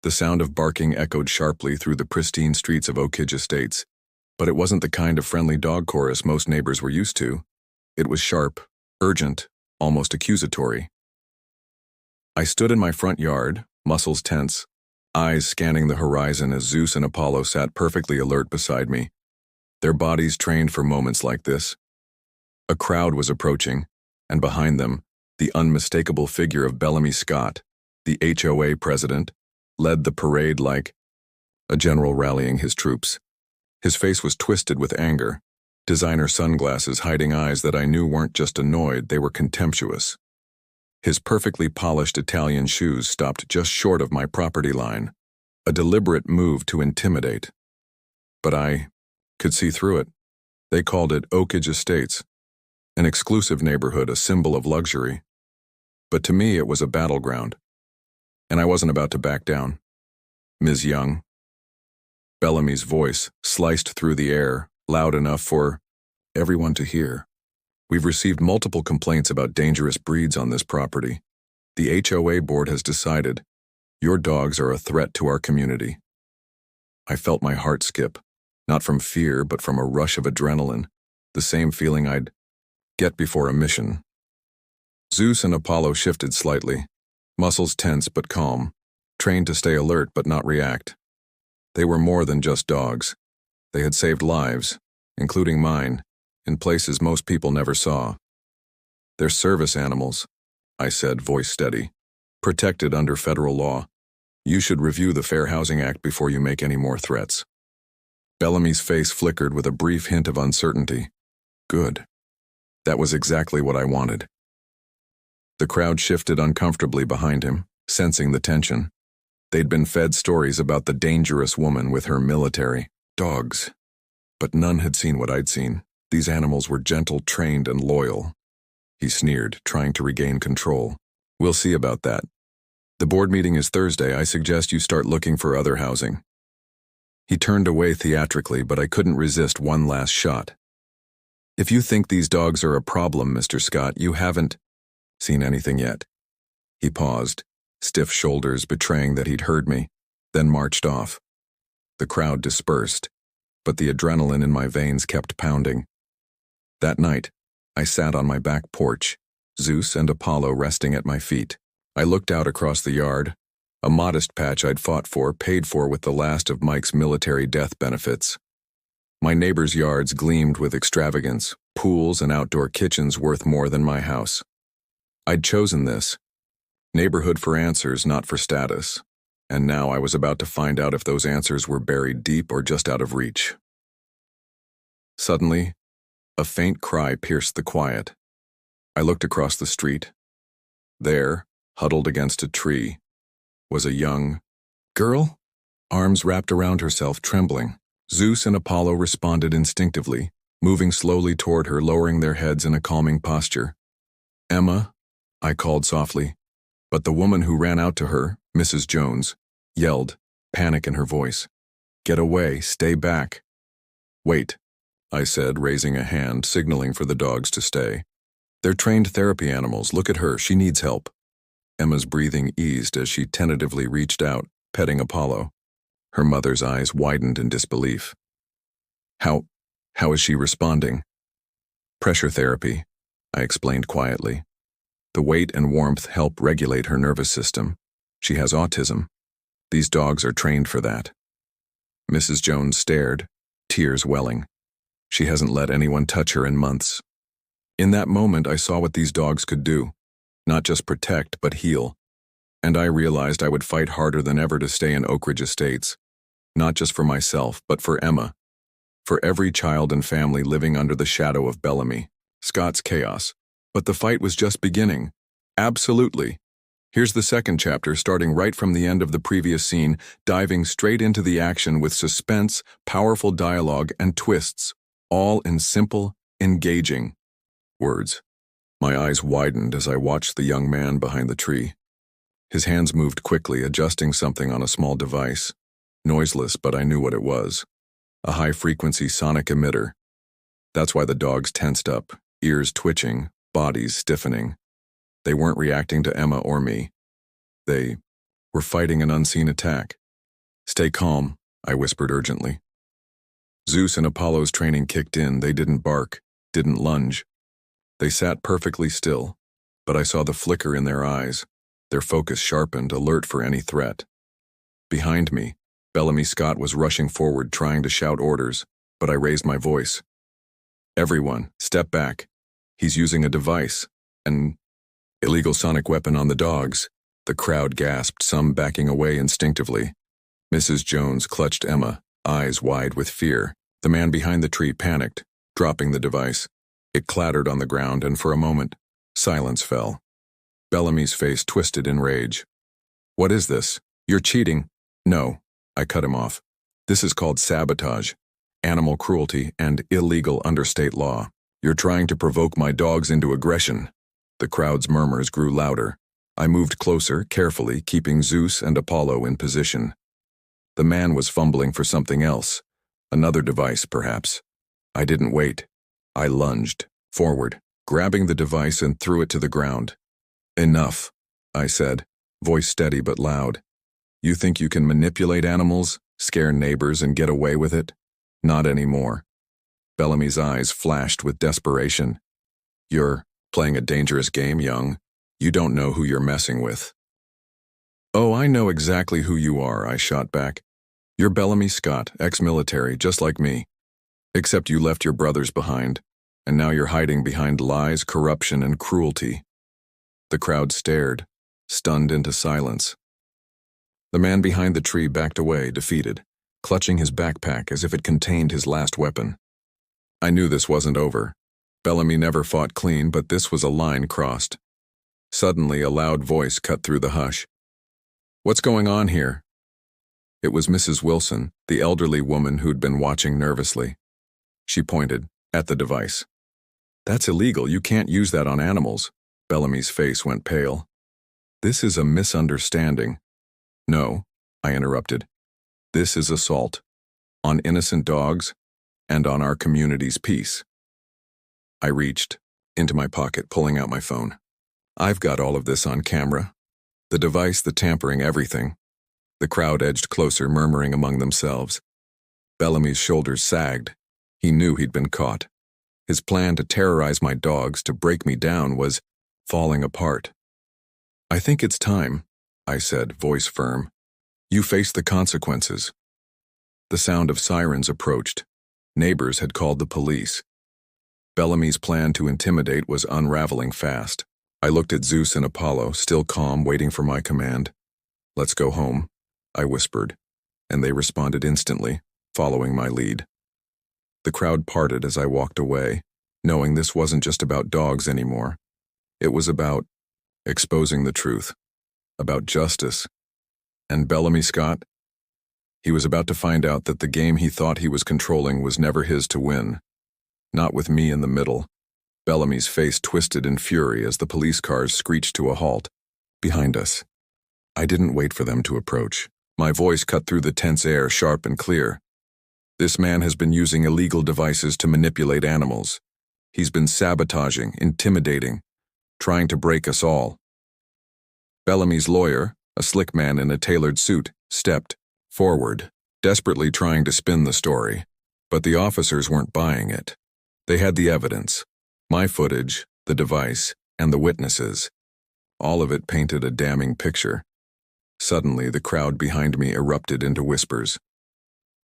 The sound of barking echoed sharply through the pristine streets of Oak Ridge Estates, but it wasn't the kind of friendly dog chorus most neighbors were used to. It was sharp, urgent, almost accusatory. I stood in my front yard, muscles tense, eyes scanning the horizon as Zeus and Apollo sat perfectly alert beside me, their bodies trained for moments like this. A crowd was approaching, and behind them, the unmistakable figure of Bellamy Scott, the HOA president, led the parade like a general rallying his troops. His face was twisted with anger, designer sunglasses hiding eyes that I knew weren't just annoyed, they were contemptuous. His perfectly polished Italian shoes stopped just short of my property line, a deliberate move to intimidate. But I could see through it. They called it Oak Ridge Estates, an exclusive neighborhood, a symbol of luxury. But to me it was a battleground, and I wasn't about to back down. Ms. Young. Bellamy's voice sliced through the air, loud enough for everyone to hear. We've received multiple complaints about dangerous breeds on this property. The HOA board has decided your dogs are a threat to our community. I felt my heart skip, not from fear but from a rush of adrenaline, the same feeling I'd get before a mission. Zeus and Apollo shifted slightly, muscles tense but calm, trained to stay alert but not react. They were more than just dogs. They had saved lives, including mine, in places most people never saw. They're service animals, I said, voice steady, protected under federal law. You should review the Fair Housing Act before you make any more threats. Bellamy's face flickered with a brief hint of uncertainty. Good. That was exactly what I wanted. The crowd shifted uncomfortably behind him, sensing the tension. They'd been fed stories about the dangerous woman with her military dogs, but none had seen what I'd seen. These animals were gentle, trained, and loyal. He sneered, trying to regain control. We'll see about that. The board meeting is Thursday. I suggest you start looking for other housing. He turned away theatrically, but I couldn't resist one last shot. If you think these dogs are a problem, Mr. Scott, you haven't seen anything yet. He paused, stiff shoulders betraying that he'd heard me, then marched off. The crowd dispersed, but the adrenaline in my veins kept pounding. That night, I sat on my back porch, Zeus and Apollo resting at my feet. I looked out across the yard, a modest patch I'd fought for, paid for with the last of Mike's military death benefits. My neighbors' yards gleamed with extravagance, pools and outdoor kitchens worth more than my house. I'd chosen this. Neighborhood for answers, not for status. And now I was about to find out if those answers were buried deep or just out of reach. Suddenly, a faint cry pierced the quiet. I looked across the street. There, huddled against a tree, was a young girl, arms wrapped around herself, trembling. Zeus and Apollo responded instinctively, moving slowly toward her, lowering their heads in a calming posture. Emma, I called softly, but the woman who ran out to her, Mrs. Jones, yelled, panic in her voice. Get away, stay back. Wait, I said, raising a hand, signaling for the dogs to stay. They're trained therapy animals. Look at her, she needs help. Emma's breathing eased as she tentatively reached out, petting Apollo. Her mother's eyes widened in disbelief. How is she responding? Pressure therapy, I explained quietly. The weight and warmth help regulate her nervous system. She has autism. These dogs are trained for that. Mrs. Jones stared, tears welling. She hasn't let anyone touch her in months. In that moment, I saw what these dogs could do. Not just protect, but heal. And I realized I would fight harder than ever to stay in Oak Ridge Estates. Not just for myself, but for Emma. For every child and family living under the shadow of Bellamy, Scott's chaos. But the fight was just beginning. Absolutely. Here's the second chapter, starting right from the end of the previous scene, diving straight into the action with suspense, powerful dialogue, and twists, all in simple, engaging words. My eyes widened as I watched the young man behind the tree. His hands moved quickly, adjusting something on a small device. Noiseless, but I knew what it was. A high-frequency sonic emitter. That's why the dogs tensed up, ears twitching, bodies stiffening. They weren't reacting to Emma or me. They We're fighting an unseen attack. Stay calm, I whispered urgently. Zeus and Apollo's training kicked in. They didn't bark, didn't lunge. They sat perfectly still, but I saw the flicker in their eyes, their focus sharpened, alert for any threat. Behind me, Bellamy Scott was rushing forward trying to shout orders, but I raised my voice. Everyone, step back. He's using a device, an illegal sonic weapon on the dogs. The crowd gasped, some backing away instinctively. Mrs. Jones clutched Emma, eyes wide with fear. The man behind the tree panicked, dropping the device. It clattered on the ground, and for a moment, silence fell. Bellamy's face twisted in rage. What is this? You're cheating. No, I cut him off. This is called sabotage, animal cruelty, and illegal under state law. You're trying to provoke my dogs into aggression. The crowd's murmurs grew louder. I moved closer, carefully, keeping Zeus and Apollo in position. The man was fumbling for something else. Another device, perhaps. I didn't wait. I lunged forward, grabbing the device and threw it to the ground. Enough, I said, voice steady but loud. You think you can manipulate animals, scare neighbors, and get away with it? Not anymore. Bellamy's eyes flashed with desperation. You're playing a dangerous game, young. You don't know who you're messing with. Oh, I know exactly who you are, I shot back. You're Bellamy Scott, ex-military, just like me. Except you left your brothers behind, and now you're hiding behind lies, corruption, and cruelty. The crowd stared, stunned into silence. The man behind the tree backed away, defeated, clutching his backpack as if it contained his last weapon. I knew this wasn't over. Bellamy never fought clean, but this was a line crossed. Suddenly, a loud voice cut through the hush. What's going on here? It was Mrs. Wilson, the elderly woman who'd been watching nervously. She pointed at the device. That's illegal. You can't use that on animals. Bellamy's face went pale. This is a misunderstanding. No, I interrupted. This is assault. On innocent dogs and on our community's peace. I reached into my pocket, pulling out my phone. I've got all of this on camera. The device, the tampering, everything. The crowd edged closer, murmuring among themselves. Bellamy's shoulders sagged. He knew he'd been caught. His plan to terrorize my dogs, to break me down, was falling apart. I think it's time, I said, voice firm. You face the consequences. The sound of sirens approached. Neighbors had called the police. Bellamy's plan to intimidate was unraveling fast. I looked at Zeus and Apollo, still calm, waiting for my command. Let's go home, I whispered, and they responded instantly, following my lead. The crowd parted as I walked away, knowing this wasn't just about dogs anymore. It was about exposing the truth, about justice. And Bellamy Scott? He was about to find out that the game he thought he was controlling was never his to win. Not with me in the middle. Bellamy's face twisted in fury as the police cars screeched to a halt. Behind us. I didn't wait for them to approach. My voice cut through the tense air, sharp and clear. This man has been using illegal devices to manipulate animals. He's been sabotaging, intimidating, trying to break us all. Bellamy's lawyer, a slick man in a tailored suit, stepped forward, desperately trying to spin the story. But the officers weren't buying it. They had the evidence. My footage, the device, and the witnesses. All of it painted a damning picture. Suddenly, the crowd behind me erupted into whispers.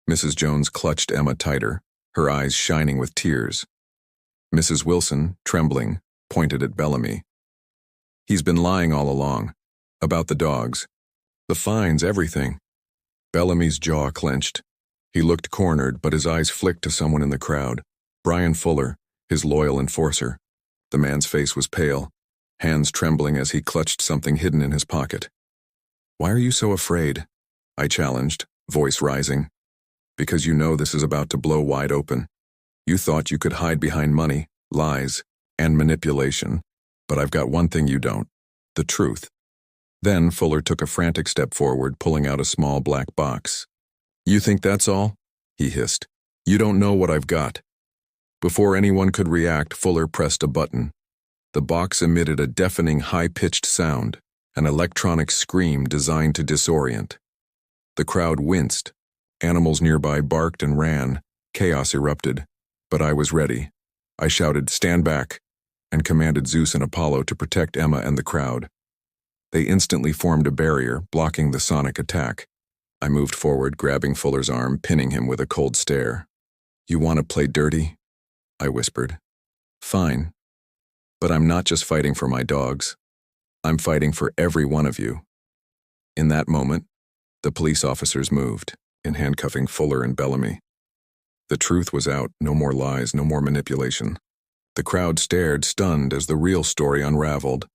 Mrs. Jones clutched Emma tighter, her eyes shining with tears. Mrs. Wilson, trembling, pointed at Bellamy. He's been lying all along. About the dogs. The fines, everything. Bellamy's jaw clenched. He looked cornered, but his eyes flicked to someone in the crowd. Brian Fuller, his loyal enforcer. The man's face was pale, hands trembling as he clutched something hidden in his pocket. Why are you so afraid? I challenged, voice rising. Because you know this is about to blow wide open. You thought you could hide behind money, lies, and manipulation. But I've got one thing you don't. The truth. Then Fuller took a frantic step forward, pulling out a small black box. You think that's all? He hissed. You don't know what I've got. Before anyone could react, Fuller pressed a button. The box emitted a deafening, high-pitched sound, an electronic scream designed to disorient. The crowd winced. Animals nearby barked and ran. Chaos erupted. But I was ready. I shouted, "Stand back," and commanded Zeus and Apollo to protect Emma and the crowd. They instantly formed a barrier, blocking the sonic attack. I moved forward, grabbing Fuller's arm, pinning him with a cold stare. "You want to play dirty?" I whispered. "Fine. But I'm not just fighting for my dogs. I'm fighting for every one of you." In that moment, the police officers moved, in handcuffing Fuller and Bellamy. The truth was out, no more lies, no more manipulation. The crowd stared, stunned, as the real story unraveled.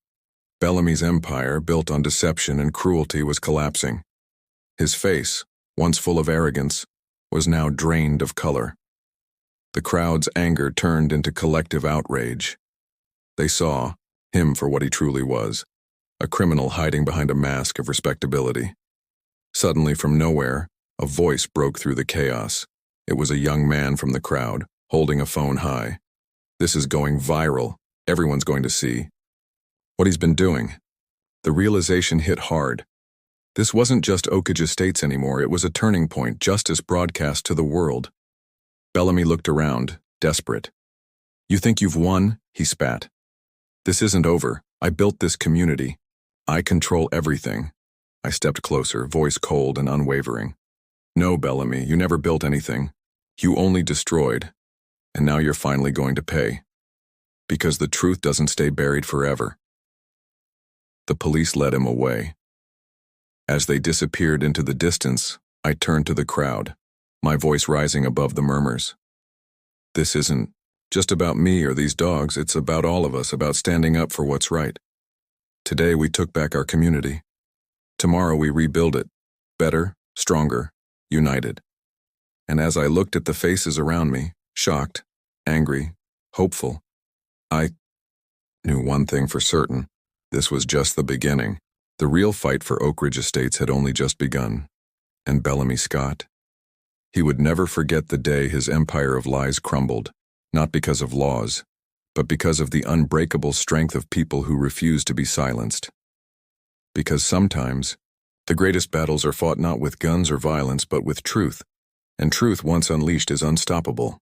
Bellamy's empire, built on deception and cruelty, was collapsing. His face, once full of arrogance, was now drained of color. The crowd's anger turned into collective outrage. They saw him for what he truly was, a criminal hiding behind a mask of respectability. Suddenly, from nowhere, a voice broke through the chaos. It was a young man from the crowd, holding a phone high. "This is going viral. Everyone's going to see what he's been doing." The realization hit hard. This wasn't just Oak Ridge Estates anymore. It was a turning point, justice broadcast to the world. Bellamy looked around, desperate. "You think you've won?" he spat. "This isn't over. I built this community. I control everything." I stepped closer, voice cold and unwavering. "No, Bellamy, you never built anything. You only destroyed. And now you're finally going to pay. Because the truth doesn't stay buried forever." The police led him away. As they disappeared into the distance, I turned to the crowd, my voice rising above the murmurs. "This isn't just about me or these dogs. It's about all of us, about standing up for what's right. Today we took back our community. Tomorrow we rebuild it, better, stronger, united." And as I looked at the faces around me, shocked, angry, hopeful, I knew one thing for certain. This was just the beginning. The real fight for Oak Ridge Estates had only just begun. And Bellamy Scott? He would never forget the day his empire of lies crumbled, not because of laws, but because of the unbreakable strength of people who refused to be silenced. Because sometimes, the greatest battles are fought not with guns or violence, but with truth. And truth, once unleashed, is unstoppable.